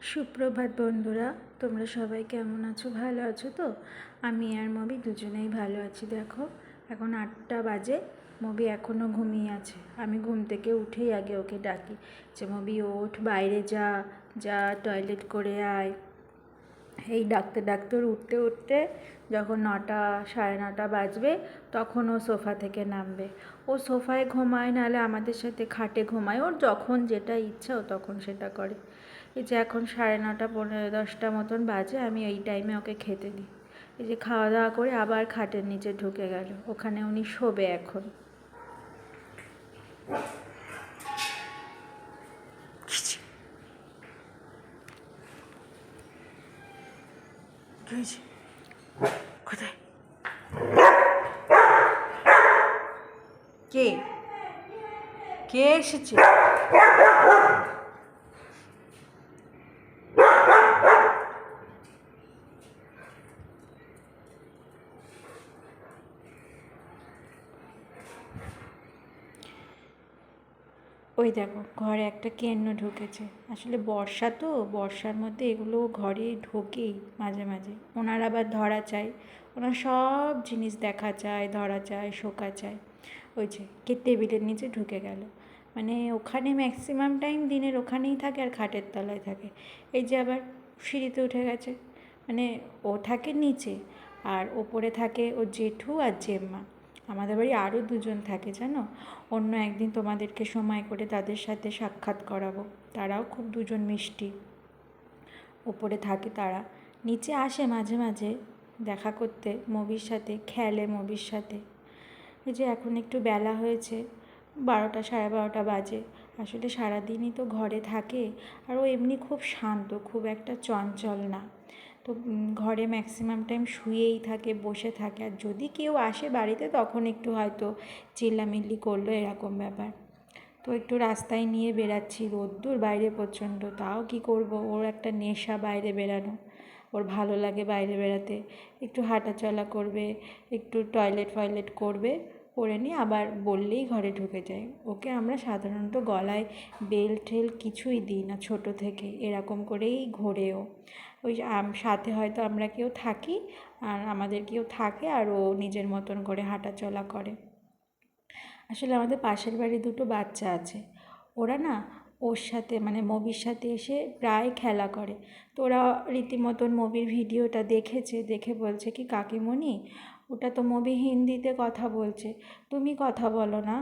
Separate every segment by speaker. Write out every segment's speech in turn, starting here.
Speaker 1: সুপ্রভাত বন্ধুরা, তোমরা সবাই কেমন আছো? ভালো আছো তো? আমি আর মবি দুজনেই ভালো আছি। দেখো, এখন 8টা বাজে, মবি এখনও ঘুমিয়ে আছে। আমি ঘুম থেকে উঠেই আগে ওকে ডাকি যে মবি ওঠ, বাইরে যা, যা টয়লেট করে আয়। এই ডাকতে ডাকতে উঠতে উঠতে যখন 9টা 9:30 বাজবে তখন ও সোফা থেকে নামবে। ও সোফায় ঘুমায়, নাহলে আমাদের সাথে খাটে ঘুমায়। ওর যখন যেটা ইচ্ছা ও তখন সেটা করে। এই যে এখন 9:30 10টা মতন বাজে, আমি এই টাইমে ওকে খেতে দিই। এই যে খাওয়া দাওয়া করে আবার খাটের নিচে ঢুকে গেল, ওখানে উনি শোবে এখন। কোথায় কে কে এসেছে? ওই দেখো, ঘরে একটা কেন্ন ঢুকেছে। আসলে বর্ষা তো, বর্ষার মধ্যে এগুলো ঘরে ঢোকেই মাঝে মাঝে। ওনার আবার ধরা চাই, ওনার সব জিনিস দেখা চায়, ধরা চায়, শোকা চায়। ওই যে টেবিলের নিচে ঢুকে গেল। মানে ওখানে ম্যাক্সিমাম টাইম দিনের ওখানেই থাকে আর খাটের তলায় থাকে। এই যে আবার সিঁড়িতে উঠে গেছে। মানে ও থাকে নিচে আর ওপরে থাকে ওর জেঠু আর জেম্মা। আমাদের বাড়ি আরও দুজন থাকে জানো। অন্য একদিন তোমাদেরকে সময় করে তাদের সাথে সাক্ষাৎ করাবো। তারাও খুব দুজন মিষ্টি। ওপরে থাকে তারা, নিচে আসে মাঝে মাঝে দেখা করতে, মবির সাথে খেলে, মবির সাথে। এই যে এখন একটু বেলা হয়েছে, 12টা 12:30 বাজে। আসলে সারাদিনই তো ঘরে থাকে, আর ও এমনি খুব শান্ত, খুব একটা চঞ্চল না। তো ঘরে ম্যাক্সিমাম টাইম শুয়েই থাকে, বসে থাকে। আর যদি কেউ আসে বাড়িতে তখন একটু হয়তো চিল্লামিল্লি করলো, এরকম ব্যাপার। তো একটু রাস্তায় নিয়ে বেরাচ্ছি, রোদ্দুর বাইরে প্রচণ্ড, তাও কি করব, ওর একটা নেশা বাইরে বেরানো। ওর ভালো লাগে বাইরে বেরাতে। একটু হাঁটাচলা করবে, একটু টয়লেট ফয়লেট করবে, করে নিয়ে আবার বললেই ঘরে ঢুকে যায়। ওকে আমরা সাধারণত গলায় বেল ঠেল কিছুই দিই না ছোটো থেকে, এরকম করেই ঘোরেও। ওই সাথে হয়তো আমরা কেউ থাকি, আর আমাদের কেউ থাকে, আর ও নিজের মতন করে হাঁটাচলা করে। আসলে আমাদের পাশের বাড়ি দুটো বাচ্চা আছে, ওরা না ওর সাথে মানে মবির সাথে এসে প্রায় খেলা করে। তো ওরা রীতিমতন মবির ভিডিওটা দেখেছে, দেখে বলছে কি, কাকিমণি ওটা তো মবি হিন্দিতে কথা বলছে, তুমি কথা বলো না,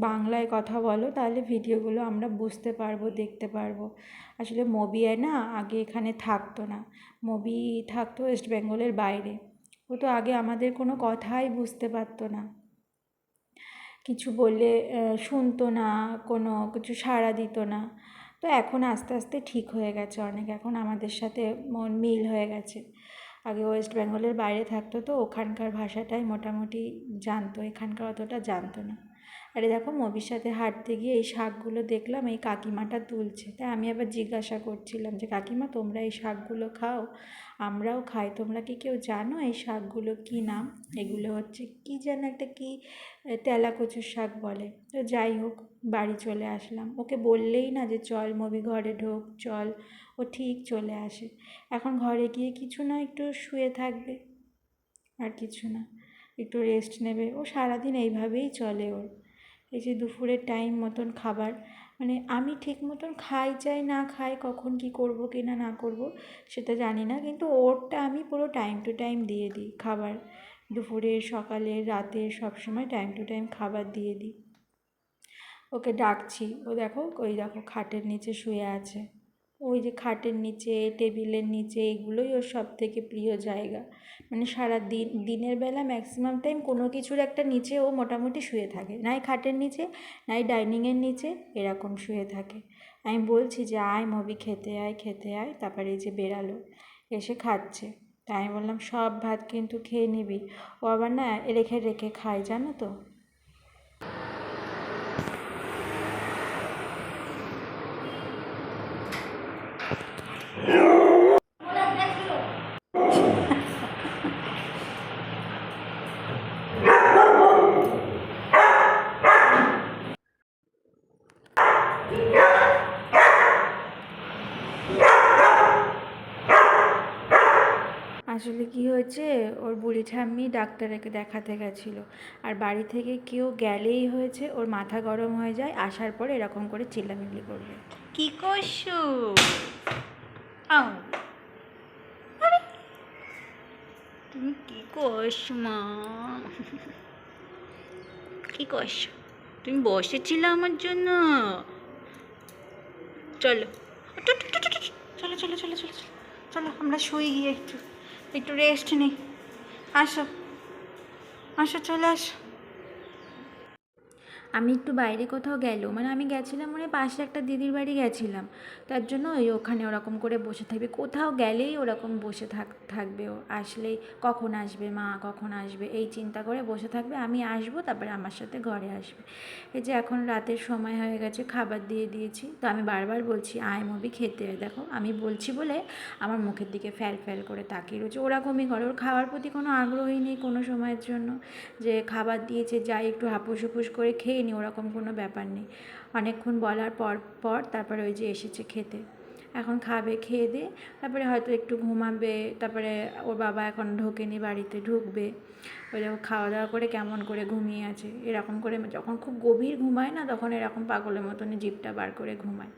Speaker 1: বাংলায় কথা বলো, তাহলে ভিডিওগুলো আমরা বুঝতে পারবো, দেখতে পারবো। আসলে মবি না আগে এখানে থাকতো না, মবি থাকতো ওয়েস্ট বেঙ্গলের বাইরে। ও তো আগে আমাদের কোনো কথাই বুঝতে পারতো না, কিছু বললে শুনতো না, কোনো কিছু সাড়া দিত না। তো এখন আস্তে আস্তে ঠিক হয়ে গেছে অনেক, এখন আমাদের সাথে মন মিল হয়ে গেছে। আগে ওয়েস্ট বেঙ্গলের বাইরে থাকতো, তো ওখানকার ভাষাটাই মোটামুটি জানতো, এখানকার অতটা জানতো না। আরে দেখো, মবির সাথে হাঁটতে গিয়ে এই শাকগুলো দেখলাম, এই কাকিমাটা তুলছে। তাই আমি আবার জিজ্ঞাসা করছিলাম যে কাকিমা, তোমরা এই শাকগুলো খাও? আমরাও খাই, তোমরা কি কেউ জানো এই শাকগুলো কী নাম? এগুলো হচ্ছে কী যেন একটা, কি তেলা কচুর শাক বলে। তো যাই হোক, বাড়ি চলে আসলাম। ওকে বললেই না যে চল মবি ঘরে ঢোক, চল, ও ঠিক চলে আসে। এখন ঘরে গিয়ে কিছু না, একটু শুয়ে থাকবে, আর কিছু না, একটু রেস্ট নেবে। ও সারাদিন এইভাবেই চলে ওর। এই যে দুপুরের টাইম মতন খাবার, মানে আমি ঠিক মতন খাই চাই না খাই, কখন কি করব কি না না করব সেটা জানি না, কিন্তু ওরটা আমি পুরো টাইম টু টাইম দিয়ে দিই খাবার। দুপুরের, সকালের, রাতের, সবসময় টাইম টু টাইম খাবার দিয়ে দিই। ওকে ডাকছি, ও দেখো, ওই দেখো খাটের নিচে শুয়ে আছে। ওই যে খাটের নিচে, টেবিলের নিচে, এগুলোই ওর সব থেকে প্রিয় জায়গা। মানে সারা দিন, দিনের বেলা ম্যাক্সিমাম টাইম কোনো কিছুর একটা নিচে ও মোটামুটি শুয়ে থাকে, নাই খাটের নিচে, নাই ডাইনিংয়ের নিচে, এরকম শুয়ে থাকে। আমি বলছি যে আয় মবি, খেতে আয়, খেতে আয়। তারপরে এই যে বেরালো, এসে খাচ্ছে। তাই আমি বললাম সব ভাত কিন্তু খেয়ে নিবি। ও আবার না রেখে রেখে খায়, জানো তো। আসলে কি হয়েছে, ওর বুড়ি ঠাম্মি ডাক্তারকে দেখাতে গেছিলো, আর বাড়ি থেকে কেউ গেলেই হয়েছে ওর মাথা গরম হয়ে যায়, আসার পরে এরকম করে চিল্লামিল্লি করবে। কি করছো? আও, আরে, তুমি কি করছো মা? কি করছো? তুমি বসেছিলে আমার জন্য? চলো, চলো চলো চলো চলো চলো, চলো আমরা শুই গিয়ে একটু একটু রেস্ট নিই। আসো, আসো, চলে আসো। আমি একটু বাইরে কোথাও গেল, মানে আমি গেছিলাম মানে পাশে একটা দিদির বাড়ি গেছিলাম, তার জন্য ওই ওখানে ওরকম করে বসে থাকবে, কোথাও গেলেই ওরকম বসে থাকবে। ও আসলেই কখন আসবে মা, কখন আসবে এই চিন্তা করে বসে থাকবে। আমি আসবো, তারপরে আমার সাথে ঘরে আসবে। এই যে এখন রাতের সময় হয়ে গেছে, খাবার দিয়ে দিয়েছি, তো আমি বারবার বলছি আয় মবি খেতে আয়। দেখো আমি বলছি বলে আমার মুখের দিকে ফ্যাল ফ্যাল করে তাকিয়ে রয়েছে। ওরকমই করে, ওর খাওয়ার প্রতি কোনো আগ্রহই নেই কোনো সময়ের জন্য, যে খাবার দিয়েছে যাই একটু হাপুস হুপুস করে খেয়ে নি, ওরকম কোনো ব্যাপার নেই। অনেকক্ষণ বলার পর পর তারপরে ওই যে এসেছে খেতে, এখন খাবে, খেয়ে দিয়ে তারপরে হয়তো একটু ঘুমাবে, তারপরে ওর বাবা এখন ঢোকেনি বাড়িতে, ঢুকবে। ওই যে খাওয়া দাওয়া করে কেমন করে ঘুমিয়ে আছে, এরকম করে যখন খুব গভীর ঘুমায় না, তখন এরকম পাগলের মতনই জিভটা বার করে ঘুমায়।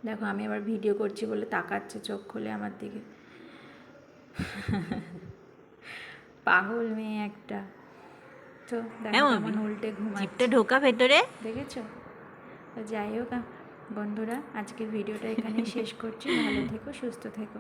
Speaker 1: দেখো আমি আবার ভিডিও করছি বলে তাকাচ্ছে চোখ খুলে আমার দিকে। পাগল মেয়ে একটা। তো দেখো কেমন উল্টে ঘুমাচ্ছে, জিভটা ঢোকা ভেতরে, দেখেছো? তো যাই হোক বন্ধুরা, আজকের ভিডিওটা এখানেই শেষ করছি। ভালো থেকো, সুস্থ থেকো।